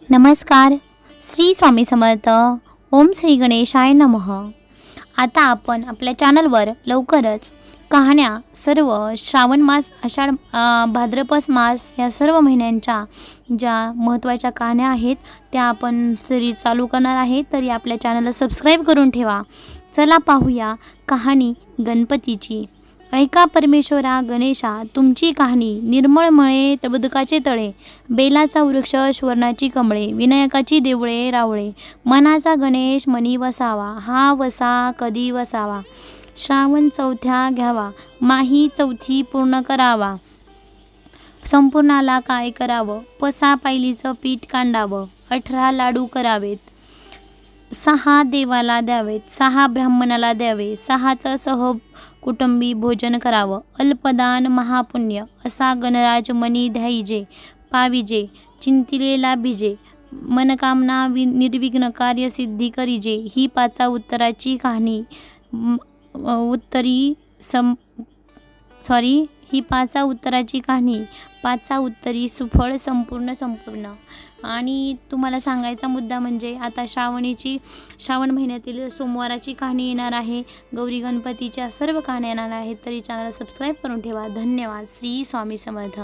नमस्कार. श्री स्वामी समर्थ. ओम श्री गणेशाय नमः. आता आपण आपल्या चॅनलवर लवकरच कहाण्या सर्व श्रावण मास, आषाढ, भाद्रपद मास या सर्व महिन्यांच्या ज्या महत्त्वाच्या कहाण्या आहेत त्या आपण सिरीज चालू करणार आहे. तरी आपल्या चॅनलला सबस्क्राईब करून ठेवा. चला पाहूया कहाणी गणपतीची. ऐका परमेश्वरा गणेशा तुमची कहाणी. निर्मळ मळे उदकाचे तळे, बेलाचा वृक्ष सुवर्णाची कमळे, विनायकाची देवळे रावळे, मनाचा गणेश मनी वसावा, हा वसा कधी वसावा. श्रावण चौथ्या घ्यावा, माही चौथी पूर्ण करावा, संपूर्णाला काय करावं, 5 पायलीचं पीठ कांडावं, 18 लाडू करावेत, 6 देवाला द्यावेत, 6 ब्राह्मणाला द्यावे, 6चं सह कुटुंबी भोजन करावं, अल्पदान महापुण्य असा गणराज मनी द्यायजे, पाविजे चिंतिलेला भिजे, मनकामना निर्विघ्न कार्य सिद्धी करीजे. ही 5 उत्तराची कहाणी ही 5 उत्तराची कहाणी, 5 उत्तरी सुफळ संपूर्ण. आणि तुम्हाला सांगायचा मुद्दा म्हणजे आता श्रावण महिन्यातील सोमवाराची कहाणी येणार आहे. गौरी गणपतीच्या सर्व कहाण्या येणार आहेत. तरी चॅनल सबस्क्राईब करून ठेवा. धन्यवाद. श्री स्वामी समर्थ.